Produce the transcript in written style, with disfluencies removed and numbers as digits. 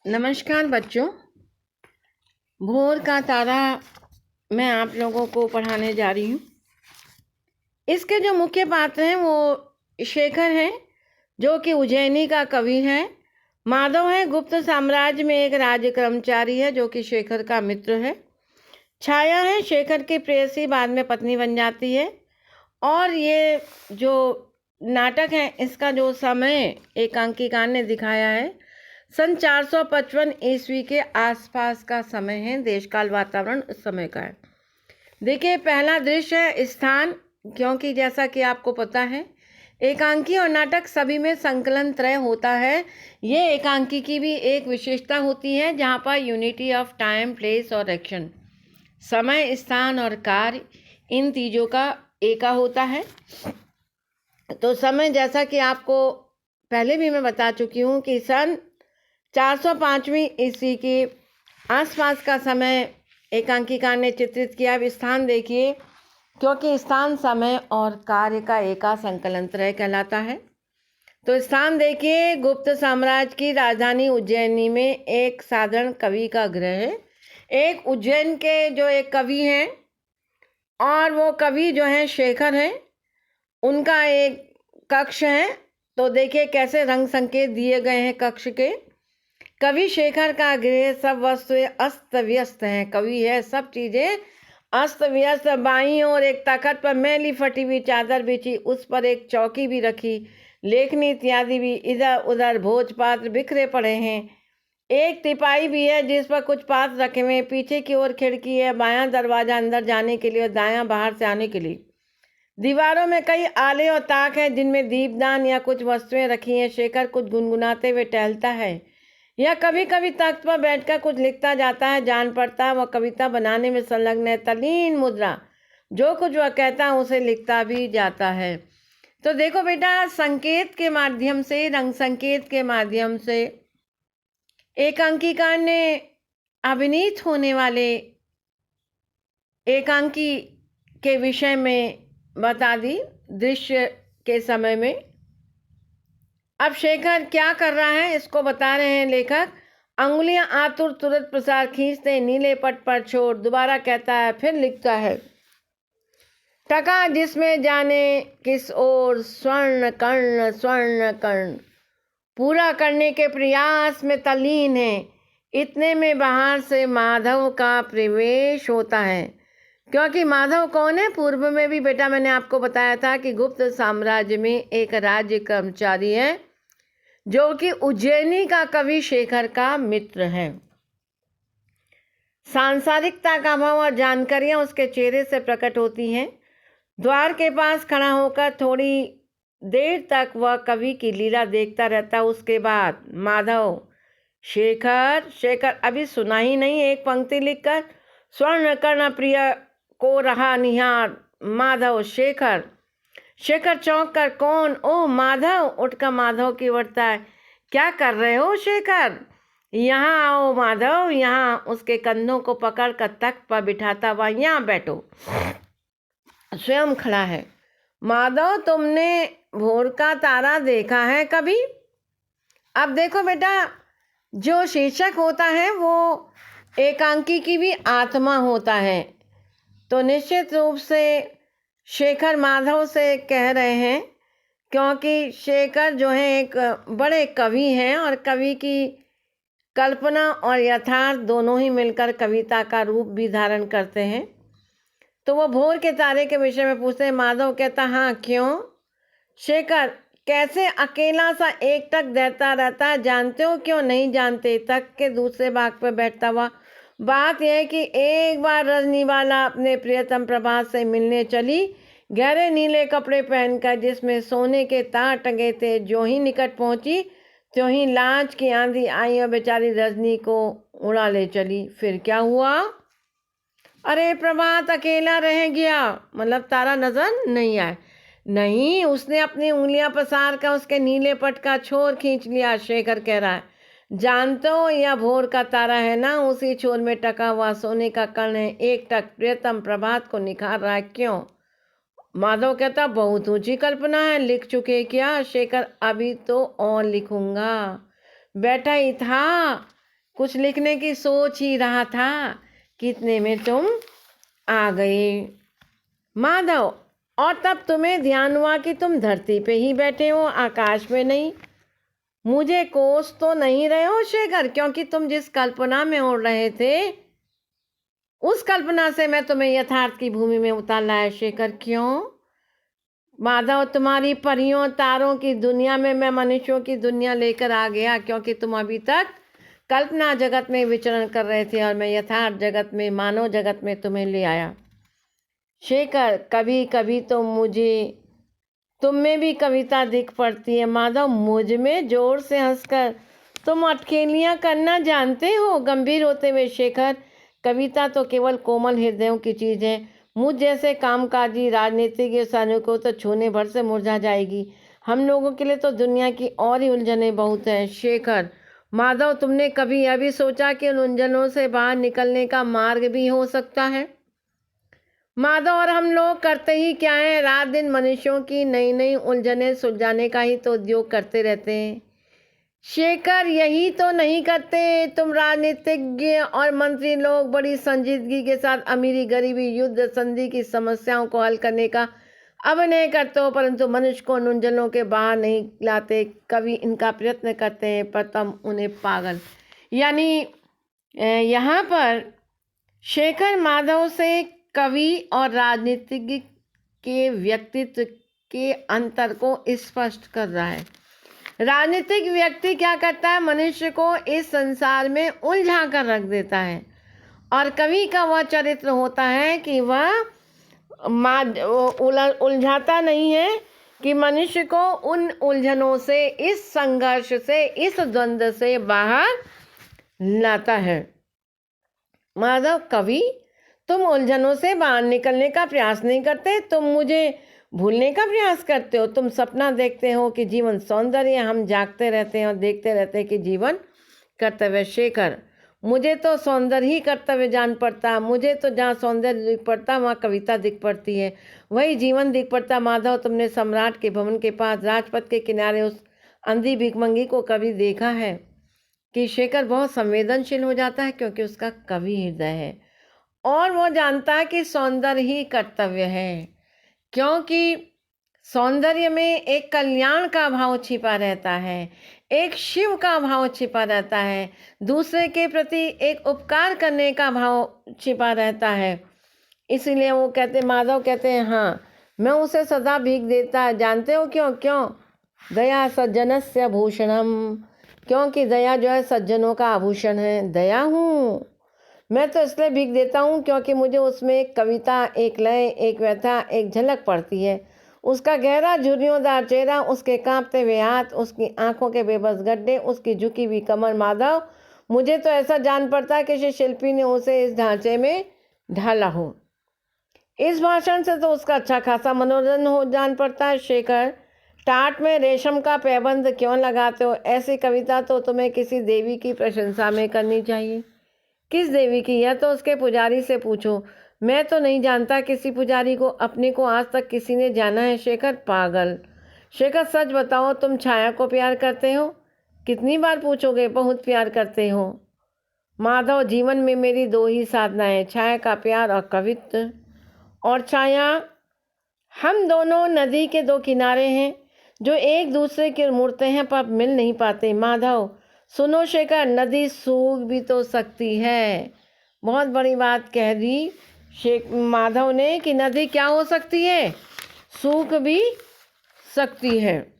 नमस्कार बच्चों। भोर का तारा मैं आप लोगों को पढ़ाने जा रही हूँ। इसके जो मुख्य पात्र हैं वो शेखर हैं, जो कि उज्जैनी का कवि है। माधव है, गुप्त साम्राज्य में एक राज्य कर्मचारी है जो कि शेखर का मित्र है। छाया है, शेखर की प्रेयसी बाद में पत्नी बन जाती है। और ये जो नाटक है इसका जो समय एकांकिका ने दिखाया है सन 455 ईस्वी के आसपास का समय है। देशकाल वातावरण उस समय का है। देखिए, पहला दृश्य है स्थान, क्योंकि जैसा कि आपको पता है एकांकी और नाटक सभी में संकलन त्रय होता है। ये एकांकी की भी एक विशेषता होती है जहाँ पर यूनिटी ऑफ टाइम, प्लेस और एक्शन, समय, स्थान और कार्य, इन तीनों का एका होता है। तो समय, जैसा कि आपको पहले भी मैं बता चुकी हूँ कि सन 405वीं ईस्वी के आसपास का समय एकांकिका ने चित्रित किया। अब स्थान देखिए, क्योंकि स्थान समय और कार्य का एका संकलन त्रय कहलाता है। तो स्थान देखिए, गुप्त साम्राज्य की राजधानी उज्जैनी में एक साधारण कवि का गृह है। एक उज्जैन के जो एक कवि हैं और वो कवि जो हैं शेखर हैं, उनका एक कक्ष है। तो देखिए कैसे रंग संकेत दिए गए हैं कक्ष के। कवि शेखर का गृह, सब वस्तुएं अस्त व्यस्त हैं। कवि है, सब चीजें अस्त व्यस्त। बाईं ओर एक तखत पर मैली फटी हुई चादर बिछी, उस पर एक चौकी भी रखी, लेखनी इत्यादि भी। इधर उधर भोजपात्र बिखरे पड़े हैं। एक तिपाई भी है जिस पर कुछ पात्र रखे हुए हैं। पीछे की ओर खिड़की है, बायां दरवाजा अंदर जाने के लिए और दायां बाहर से आने के लिए। दीवारों में कई आले और ताक हैं जिनमें दीपदान या कुछ वस्तुएं रखी हैं। शेखर कुछ गुनगुनाते हुए टहलता है या कभी कभी तख्त पर बैठकर कुछ लिखता जाता है। जान पड़ता है वह कविता बनाने में संलग्न है। तल्लीन मुद्रा, जो कुछ वह कहता है उसे लिखता भी जाता है। तो देखो बेटा, संकेत के माध्यम से, रंग संकेत के माध्यम से एकांकिका ने अभिनीत होने वाले एकांकी के विषय में बता दी दृश्य के समय में। अब शेखर क्या कर रहा है इसको बता रहे हैं लेखक। अंगुलियां आतुर तुरंत प्रसार खींचते, नीले पट पर छोड़, दोबारा कहता है, फिर लिखता है। टका जिसमें जाने किस ओर, स्वर्ण कर्ण पूरा करने के प्रयास में तल्लीन है। इतने में बाहर से माधव का प्रवेश होता है। क्योंकि माधव कौन है? पूर्व में भी बेटा मैंने आपको बताया था कि गुप्त साम्राज्य में एक राज्य कर्मचारी है जो कि उज्जैनी का कवि शेखर का मित्र है। सांसारिकता का भाव और जानकारियां उसके चेहरे से प्रकट होती हैं। द्वार के पास खड़ा होकर थोड़ी देर तक वह कवि की लीला देखता रहता। उसके बाद माधव, शेखर अभी सुना ही नहीं, एक पंक्ति लिखकर, स्वर्ण कर्ण प्रिय को रहा निहार, माधव शेखर चौंक कर, कौन? ओ माधव। उठकर माधव की बढ़ता है। क्या कर रहे हो शेखर? यहाँ आओ माधव, यहाँ। उसके कंधों को पकड़कर तख्त पर बिठाता हुआ, यहाँ बैठो। स्वयं खड़ा है। माधव, तुमने भोर का तारा देखा है कभी? अब देखो बेटा, जो शीर्षक होता है वो एकांकी की भी आत्मा होता है। तो निश्चित रूप से शेखर माधव से कह रहे हैं, क्योंकि शेखर जो है एक बड़े कवि हैं और कवि की कल्पना और यथार्थ दोनों ही मिलकर कविता का रूप भी धारण करते हैं। तो वो भोर के तारे के विषय में पूछते हैं। माधव कहता, हाँ क्यों? शेखर, कैसे अकेला सा एकटक देता रहता है, जानते हो क्यों? नहीं जानते। तख्त के दूसरे भाग पर बैठता हुआ, बात यह है कि एक बार रजनीवाला अपने प्रियतम प्रभात से मिलने चली, गहरे नीले कपड़े पहनकर जिसमें सोने के तार टंगे थे। जो ही निकट पहुंची त्यों ही लांच की आंधी आई और बेचारी रजनी को उड़ा ले चली। फिर क्या हुआ? अरे प्रभात अकेला रह गया, मतलब तारा नजर नहीं आया। नहीं, उसने अपनी उंगलियां पसार कर उसके नीले पट का छोर खींच लिया। शेखर कह रहा है, जानते हो यह भोर का तारा है ना, उसी छोर में टका हुआ सोने का कर्ण है। एक टक प्रियतम प्रभात को निखार रहा है। क्यों? माधव कहता, बहुत ऊंची कल्पना है। लिख चुके क्या? शेखर, अभी तो और लिखूंगा। बैठा ही था कुछ लिखने की सोच ही रहा था कि इतने में तुम आ गए माधव। और तब तुम्हें ध्यान हुआ कि तुम धरती पे ही बैठे हो, आकाश में नहीं। मुझे कोस तो नहीं रहे हो शेखर, क्योंकि तुम जिस कल्पना में उड़ रहे थे उस कल्पना से मैं तुम्हें यथार्थ की भूमि में उतार लाया शेखर। क्यों माधव? तुम्हारी परियों तारों की दुनिया में मैं मनुष्यों की दुनिया लेकर आ गया, क्योंकि तुम अभी तक कल्पना जगत में विचरण कर रहे थे और मैं यथार्थ जगत में, मानव जगत में तुम्हें ले आया शेखर। कभी कभी तो मुझे तुम में भी कविता दिख पड़ती है माधव, मुझ में जोर से हंसकर। तुम अटखेलियां करना जानते हो? गंभीर होते हुए शेखर, कविता तो केवल कोमल हृदयों की चीज़ है। मुझ जैसे कामकाजी राजनीतिक सैनिकों तो छूने भर से मुरझा जाएगी। हम लोगों के लिए तो दुनिया की और ही उलझनें बहुत हैं शेखर। माधव, तुमने कभी यह भी सोचा कि उन उलझनों से बाहर निकलने का मार्ग भी हो सकता है? माधव, और हम लोग करते ही क्या है? रात दिन मनुष्यों की नई नई उलझनें सुलझाने का ही तो उद्योग करते रहते हैं शेखर। यही तो नहीं करते तुम राजनीतिज्ञ और मंत्री लोग। बड़ी संजीदगी के साथ अमीरी, गरीबी, युद्ध, संधि की समस्याओं को हल करने का अभिनय करते हो, परंतु मनुष्य को उलझनों के बाहर नहीं लाते। कभी इनका प्रयत्न करते हैं पर तुम उन्हें पागल, यानी यहाँ पर शेखर माधव से कवि और राजनीतिज्ञ के व्यक्तित्व के अंतर को स्पष्ट कर रहा है। राजनीतिक व्यक्ति क्या करता है? मनुष्य को इस संसार में उलझा कर रख देता है, और कवि का वह चरित्र होता है कि वह उलझाता नहीं है, कि मनुष्य को उन उलझनों से, इस संघर्ष से, इस द्वंद्व से बाहर लाता है। माधव, कवि तुम उलझनों से बाहर निकलने का प्रयास नहीं करते, तुम मुझे भूलने का प्रयास करते हो। तुम सपना देखते हो कि जीवन सौंदर्य, हम जागते रहते हैं और देखते रहते हैं कि जीवन कर्तव्य शेखर। मुझे तो सौंदर्य ही कर्तव्य जान पड़ता। मुझे तो जहाँ सौंदर्य दिख पड़ता वहाँ कविता दिख पड़ती है, वही जीवन दिख पड़ता। माधव, तुमने सम्राट के भवन के पास राजपथ के किनारे उस अंधी भिखमंगी को कभी देखा है? कि शेखर बहुत संवेदनशील हो जाता है, क्योंकि उसका कवि हृदय है और वो जानता है कि सौंदर्य ही कर्तव्य है, क्योंकि सौंदर्य में एक कल्याण का भाव छिपा रहता है, एक शिव का भाव छिपा रहता है, दूसरे के प्रति एक उपकार करने का भाव छिपा रहता है। इसीलिए वो कहते, माधव कहते हैं, हाँ मैं उसे सदा भीख देता है। जानते हो क्यों? क्यों? दया सज्जनस्य भूषणम, क्योंकि दया जो है सज्जनों का आभूषण है। दया हूँ मैं तो इसलिए भीख देता हूँ क्योंकि मुझे उसमें एक कविता, एक लय, एक व्यथा, एक झलक पड़ती है। उसका गहरा झुर्रियोंदार चेहरा, उसके कांपते हुए हाथ, उसकी आंखों के बेबस गड्ढे, उसकी झुकी हुई कमर। माधव, मुझे तो ऐसा जान पड़ता है कि किसी शिल्पी ने उसे इस ढांचे में ढाला हो। इस भाषण से तो उसका अच्छा खासा मनोरंजन हो जान पड़ता है। शेखर, टाट में रेशम का पैबंद क्यों लगाते हो? ऐसी कविता तो तुम्हें किसी देवी की प्रशंसा में करनी चाहिए। किस देवी की? यह तो उसके पुजारी से पूछो। मैं तो नहीं जानता किसी पुजारी को। अपने को आज तक किसी ने जाना है शेखर? पागल। शेखर, सच बताओ, तुम छाया को प्यार करते हो? कितनी बार पूछोगे? बहुत प्यार करते हो माधव। जीवन में मेरी दो ही साधनाएं, छाया का प्यार और कवित्व। और छाया, हम दोनों नदी के दो किनारे हैं जो एक दूसरे की ओर मुड़ते हैं पर मिल नहीं पाते। माधव, सुनो शेखर, नदी सूख भी तो सकती है। बहुत बड़ी बात कह दी माधव ने कि नदी क्या हो सकती है? सूख भी सकती है।